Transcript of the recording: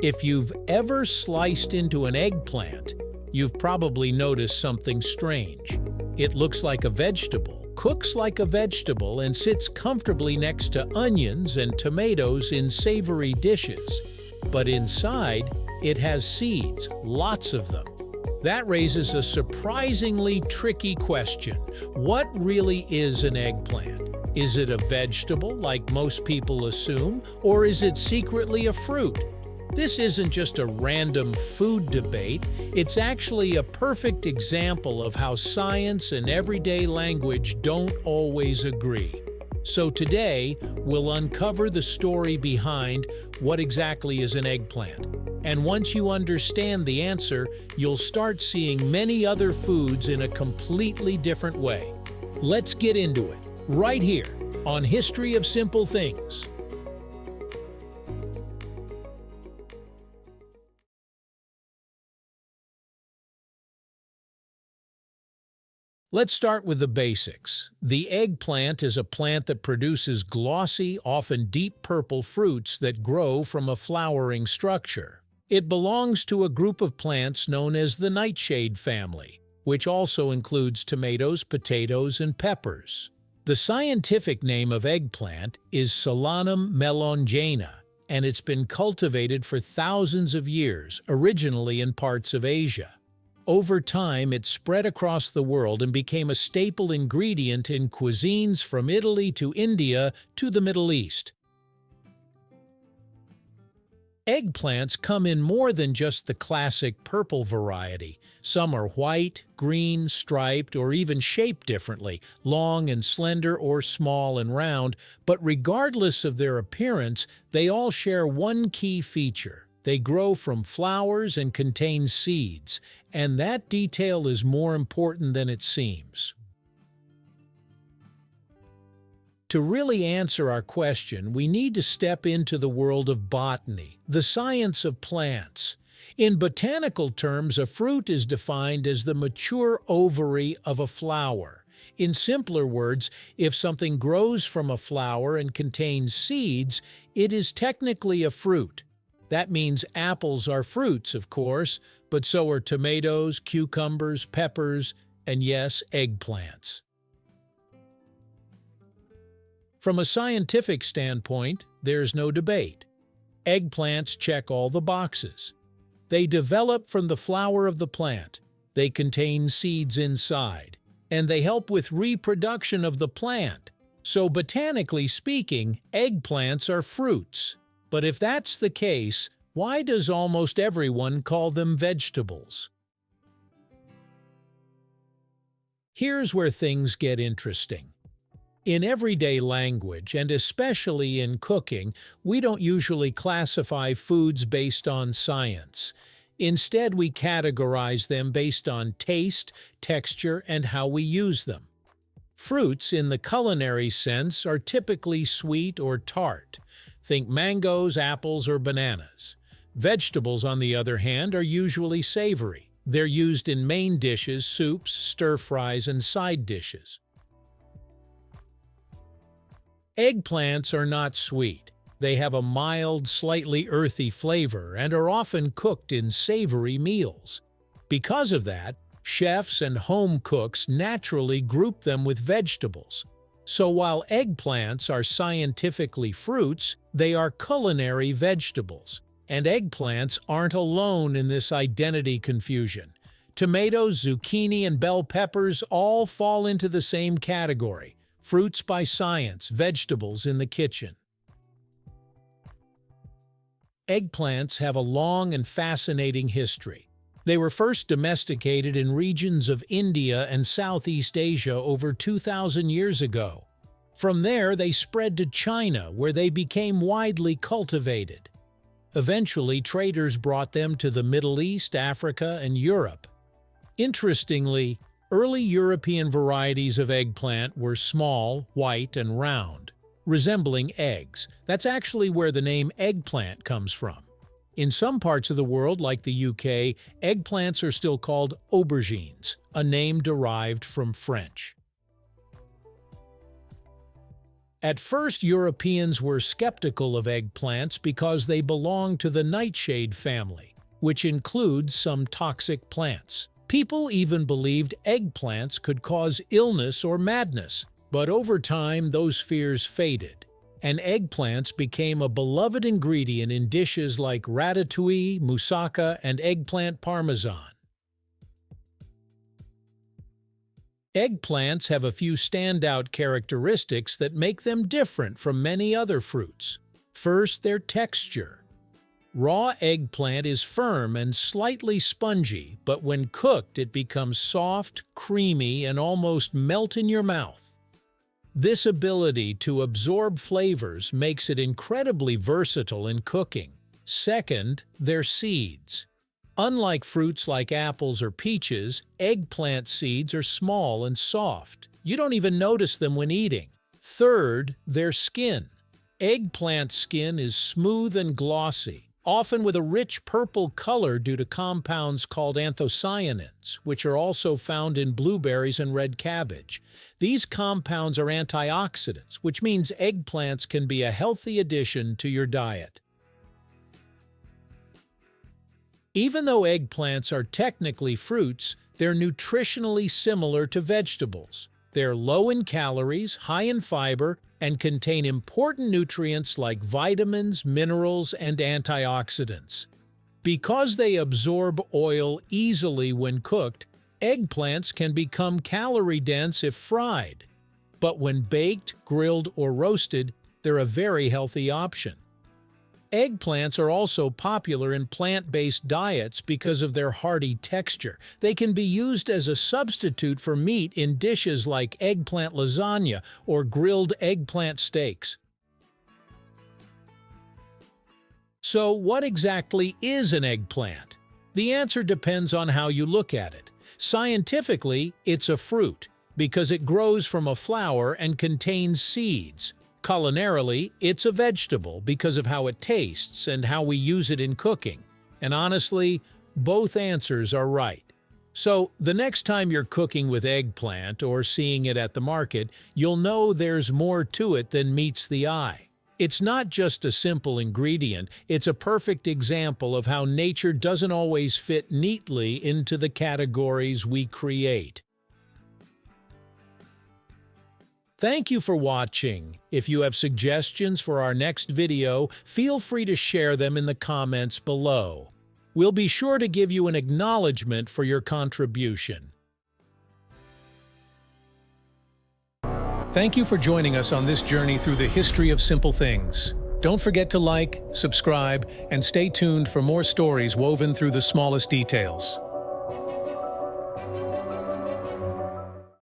If you've ever sliced into an eggplant, you've probably noticed something strange. It looks like a vegetable, cooks like a vegetable, and sits comfortably next to onions and tomatoes in savory dishes. But inside, it has seeds, lots of them. That raises a surprisingly tricky question. What really is an eggplant? Is it a vegetable, like most people assume, or is it secretly a fruit? This isn't just a random food debate, it's actually a perfect example of how science and everyday language don't always agree. So today, we'll uncover the story behind what exactly is an eggplant. And once you understand the answer, you'll start seeing many other foods in a completely different way. Let's get into it, right here, on History of Simple Things. Let's start with the basics. The eggplant is a plant that produces glossy, often deep purple fruits that grow from a flowering structure. It belongs to a group of plants known as the nightshade family, which also includes tomatoes, potatoes, and peppers. The scientific name of eggplant is Solanum melongena, and it's been cultivated for thousands of years, originally in parts of Asia. Over time, it spread across the world and became a staple ingredient in cuisines from Italy to India to the Middle East. Eggplants come in more than just the classic purple variety. Some are white, green, striped, or even shaped differently, long and slender or small and round, but regardless of their appearance, they all share one key feature. They grow from flowers and contain seeds, and that detail is more important than it seems. To really answer our question, we need to step into the world of botany, the science of plants. In botanical terms, a fruit is defined as the mature ovary of a flower. In simpler words, if something grows from a flower and contains seeds, it is technically a fruit. That means apples are fruits, of course, but so are tomatoes, cucumbers, peppers, and yes, eggplants. From a scientific standpoint, there's no debate. Eggplants check all the boxes. They develop from the flower of the plant, they contain seeds inside, and they help with reproduction of the plant. So botanically speaking, eggplants are fruits. But if that's the case, why does almost everyone call them vegetables? Here's where things get interesting. In everyday language, and especially in cooking, we don't usually classify foods based on science. Instead, we categorize them based on taste, texture, and how we use them. Fruits, in the culinary sense, are typically sweet or tart. Think mangoes, apples, or bananas. Vegetables, on the other hand, are usually savory. They're used in main dishes, soups, stir-fries, and side dishes. Eggplants are not sweet. They have a mild, slightly earthy flavor and are often cooked in savory meals. Because of that, chefs and home cooks naturally group them with vegetables. So while eggplants are scientifically fruits, they are culinary vegetables. And eggplants aren't alone in this identity confusion. Tomatoes, zucchini, and bell peppers all fall into the same category. Fruits by science, vegetables in the kitchen. Eggplants have a long and fascinating history. They were first domesticated in regions of India and Southeast Asia over 2,000 years ago. From there, they spread to China, where they became widely cultivated. Eventually, traders brought them to the Middle East, Africa, and Europe. Interestingly, early European varieties of eggplant were small, white, and round, resembling eggs. That's actually where the name eggplant comes from. In some parts of the world, like the UK, eggplants are still called aubergines, a name derived from French. At first, Europeans were skeptical of eggplants because they belong to the nightshade family, which includes some toxic plants. People even believed eggplants could cause illness or madness, but over time those fears faded, and eggplants became a beloved ingredient in dishes like ratatouille, moussaka, and eggplant parmesan. Eggplants have a few standout characteristics that make them different from many other fruits. First, their texture. Raw eggplant is firm and slightly spongy, but when cooked it becomes soft, creamy, and almost melt in your mouth. This ability to absorb flavors makes it incredibly versatile in cooking. Second, their seeds. Unlike fruits like apples or peaches, eggplant seeds are small and soft. You don't even notice them when eating. Third, their skin. Eggplant skin is smooth and glossy, often with a rich purple color due to compounds called anthocyanins, which are also found in blueberries and red cabbage. These compounds are antioxidants, which means eggplants can be a healthy addition to your diet. Even though eggplants are technically fruits, they're nutritionally similar to vegetables. They're low in calories, high in fiber, and contain important nutrients like vitamins, minerals, and antioxidants. Because they absorb oil easily when cooked, eggplants can become calorie-dense if fried. But when baked, grilled, or roasted, they're a very healthy option. Eggplants are also popular in plant-based diets because of their hearty texture. They can be used as a substitute for meat in dishes like eggplant lasagna or grilled eggplant steaks. So, what exactly is an eggplant? The answer depends on how you look at it. Scientifically, it's a fruit because it grows from a flower and contains seeds. Culinarily, it's a vegetable because of how it tastes and how we use it in cooking. And honestly, both answers are right. So, the next time you're cooking with eggplant or seeing it at the market, you'll know there's more to it than meets the eye. It's not just a simple ingredient, it's a perfect example of how nature doesn't always fit neatly into the categories we create. Thank you for watching. If you have suggestions for our next video, feel free to share them in the comments below. We'll be sure to give you an acknowledgement for your contribution. Thank you for joining us on this journey through the history of simple things. Don't forget to like, subscribe, and stay tuned for more stories woven through the smallest details.